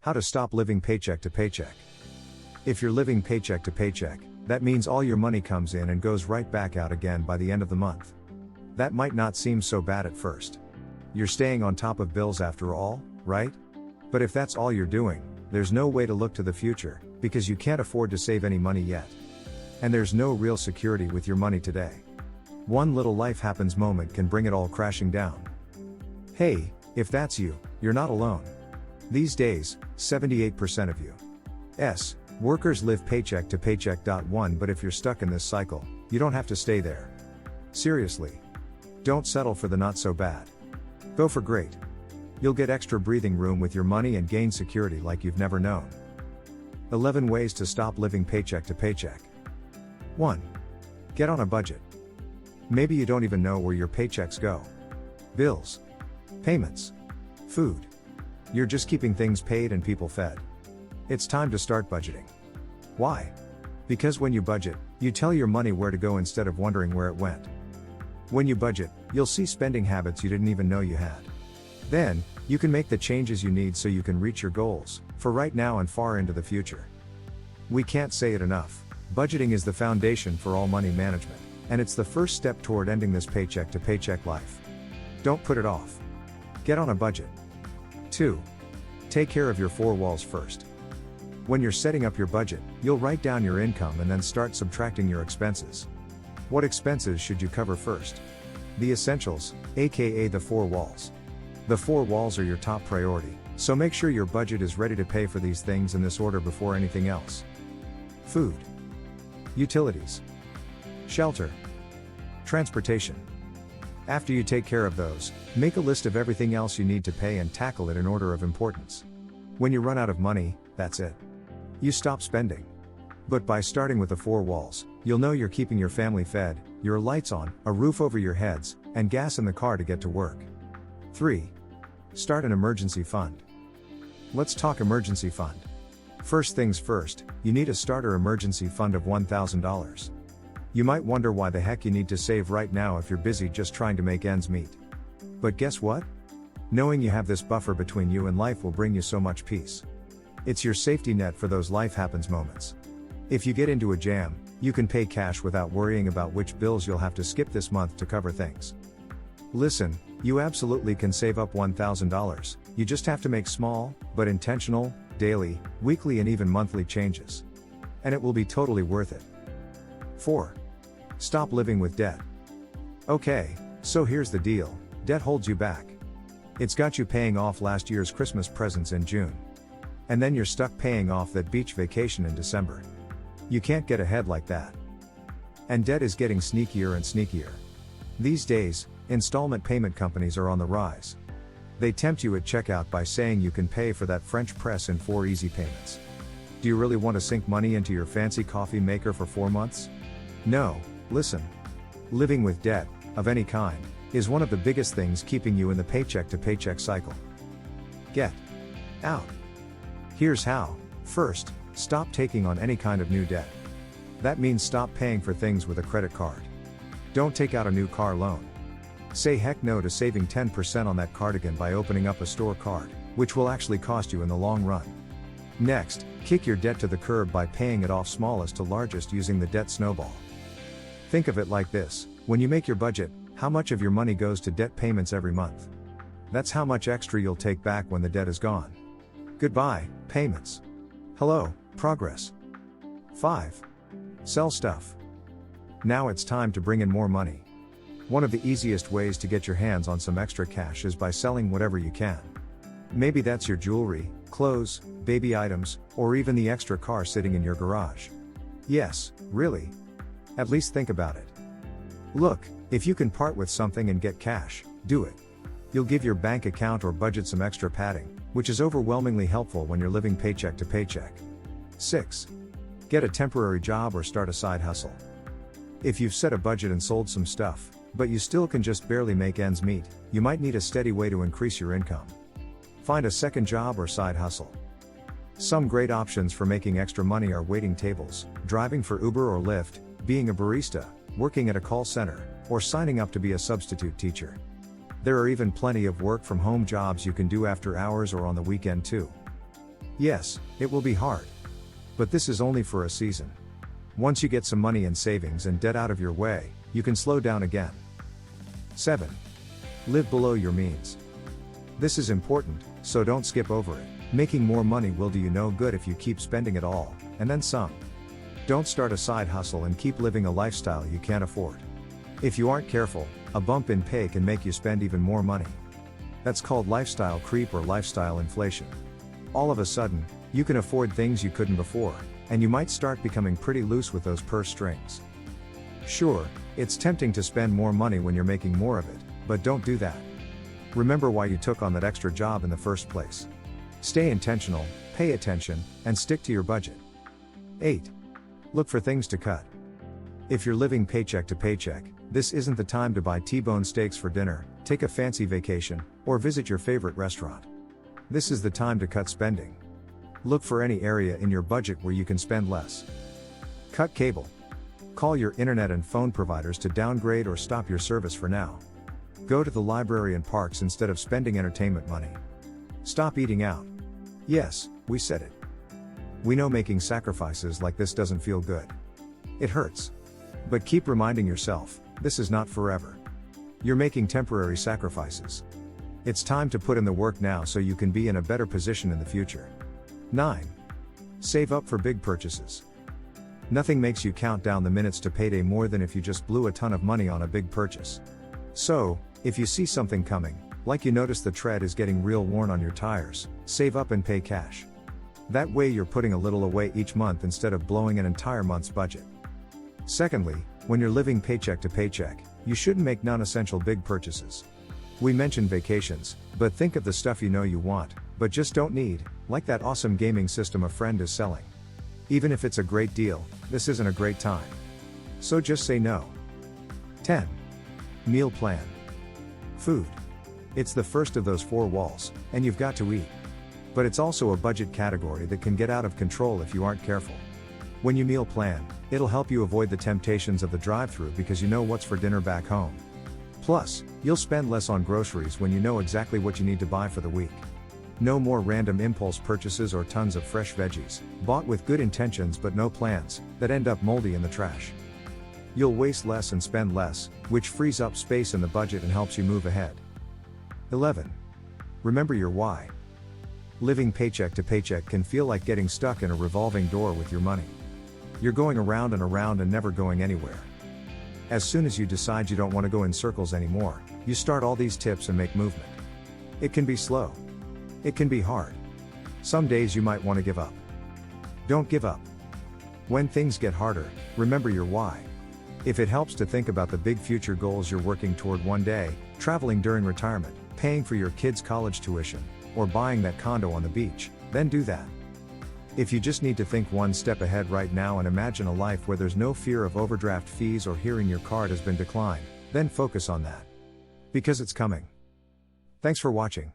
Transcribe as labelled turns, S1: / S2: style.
S1: How to stop living paycheck to paycheck. If you're living paycheck to paycheck, that means all your money comes in and goes right back out again by the end of the month. That might not seem so bad at first. You're staying on top of bills after all, right? But if that's all you're doing, there's no way to look to the future, because you can't afford to save any money yet. And there's no real security with your money today. One little life happens moment can bring it all crashing down. Hey, if that's you, you're not alone. These days, 78% of U.S. workers live paycheck to paycheck. But if you're stuck in this cycle, you don't have to stay there. Seriously. Don't settle for the not so bad. Go for great. You'll get extra breathing room with your money and gain security like you've never known. 11 ways to stop living paycheck to paycheck. 1. Get on a budget. Maybe you don't even know where your paychecks go. Bills. Payments. Food. You're just keeping things paid and people fed. It's time to start budgeting. Why? Because when you budget, you tell your money where to go instead of wondering where it went. When you budget, you'll see spending habits you didn't even know you had. Then, you can make the changes you need so you can reach your goals, for right now and far into the future. We can't say it enough. Budgeting is the foundation for all money management, and it's the first step toward ending this paycheck to paycheck life. Don't put it off. Get on a budget. 2. Take care of your four walls first. When you're setting up your budget, you'll write down your income and then start subtracting your expenses. What expenses should you cover first? The essentials, aka the four walls. The four walls are your top priority, so make sure your budget is ready to pay for these things in this order before anything else. Food. Utilities. Shelter. Transportation. After you take care of those, make a list of everything else you need to pay and tackle it in order of importance. When you run out of money, that's it. You stop spending. But by starting with the four walls, you'll know you're keeping your family fed, your lights on, a roof over your heads, and gas in the car to get to work. 3. Start an emergency fund. Let's talk emergency fund. First things first, you need a starter emergency fund of $1,000. You might wonder why the heck you need to save right now if you're busy just trying to make ends meet. But guess what? Knowing you have this buffer between you and life will bring you so much peace. It's your safety net for those life happens moments. If you get into a jam, you can pay cash without worrying about which bills you'll have to skip this month to cover things. Listen, you absolutely can save up $1,000, you just have to make small, but intentional, daily, weekly and even monthly changes. And it will be totally worth it. 4. Stop living with debt. Okay, so here's the deal, debt holds you back. It's got you paying off last year's Christmas presents in June. And then you're stuck paying off that beach vacation in December. You can't get ahead like that. And debt is getting sneakier and sneakier. These days, installment payment companies are on the rise. They tempt you at checkout by saying you can pay for that French press in 4 easy payments. Do you really want to sink money into your fancy coffee maker for 4 months? No, listen. Living with debt, of any kind, is one of the biggest things keeping you in the paycheck to paycheck cycle. Get out. Here's how. First, stop taking on any kind of new debt. That means stop paying for things with a credit card. Don't take out a new car loan. Say heck no to saving 10% on that cardigan by opening up a store card, which will actually cost you in the long run. Next, kick your debt to the curb by paying it off smallest to largest using the debt snowball. Think of it like this, when you make your budget, how much of your money goes to debt payments every month? That's how much extra you'll take back when the debt is gone. Goodbye, payments. Hello, progress. 5. Sell stuff. Now it's time to bring in more money. One of the easiest ways to get your hands on some extra cash is by selling whatever you can. Maybe that's your jewelry, clothes, baby items, or even the extra car sitting in your garage. Yes, really. At least think about it. Look, if you can part with something and get cash, do it. You'll give your bank account or budget some extra padding, which is overwhelmingly helpful when you're living paycheck to paycheck. 6. Get a temporary job or start a side hustle. If you've set a budget and sold some stuff, but you still can just barely make ends meet, you might need a steady way to increase your income. Find a second job or side hustle. Some great options for making extra money are waiting tables, driving for Uber or Lyft, being a barista, working at a call center, or signing up to be a substitute teacher. There are even plenty of work from home jobs you can do after hours or on the weekend too. Yes, it will be hard. But this is only for a season. Once you get some money in savings and debt out of your way, you can slow down again. 7. Live below your means. This is important, so don't skip over it. Making more money will do you no good if you keep spending it all, and then some. Don't start a side hustle and keep living a lifestyle you can't afford. If you aren't careful, a bump in pay can make you spend even more money. That's called lifestyle creep or lifestyle inflation. All of a sudden, you can afford things you couldn't before, and you might start becoming pretty loose with those purse strings. Sure, it's tempting to spend more money when you're making more of it, but don't do that. Remember why you took on that extra job in the first place. Stay intentional, pay attention, and stick to your budget. 8. Look for things to cut. If you're living paycheck to paycheck, this isn't the time to buy T-bone steaks for dinner, take a fancy vacation, or visit your favorite restaurant. This is the time to cut spending. Look for any area in your budget where you can spend less. Cut cable. Call your internet and phone providers to downgrade or stop your service for now. Go to the library and parks instead of spending entertainment money. Stop eating out. Yes, we said it. We know making sacrifices like this doesn't feel good. It hurts. But keep reminding yourself, this is not forever. You're making temporary sacrifices. It's time to put in the work now so you can be in a better position in the future. 9. Save up for big purchases. Nothing makes you count down the minutes to payday more than if you just blew a ton of money on a big purchase. So, if you see something coming, like you notice the tread is getting real worn on your tires, save up and pay cash. That way you're putting a little away each month instead of blowing an entire month's budget. Secondly, when you're living paycheck to paycheck, you shouldn't make non-essential big purchases. We mentioned vacations, but think of the stuff you know you want, but just don't need, like that awesome gaming system a friend is selling. Even if it's a great deal, this isn't a great time. So just say no. 10. Meal plan. Food. It's the first of those 4 walls, and you've got to eat. But it's also a budget category that can get out of control if you aren't careful. When you meal plan, it'll help you avoid the temptations of the drive-thru because you know what's for dinner back home. Plus, you'll spend less on groceries when you know exactly what you need to buy for the week. No more random impulse purchases or tons of fresh veggies, bought with good intentions but no plans, that end up moldy in the trash. You'll waste less and spend less, which frees up space in the budget and helps you move ahead. 11. Remember your why. Living paycheck to paycheck can feel like getting stuck in a revolving door with your money. You're going around and never going anywhere. As soon as you decide you don't want to go in circles anymore, you start all these tips and make movement. It can be slow. It can be hard. Some days you might want to give up. Don't give up. When things get harder, remember your why. If it helps to think about the big future goals you're working toward one day, traveling during retirement, paying for your kids' college tuition, or buying that condo on the beach, then do that. If you just need to think one step ahead right now and imagine a life where there's no fear of overdraft fees or hearing your card has been declined, then focus on that. Because it's coming. Thanks for watching.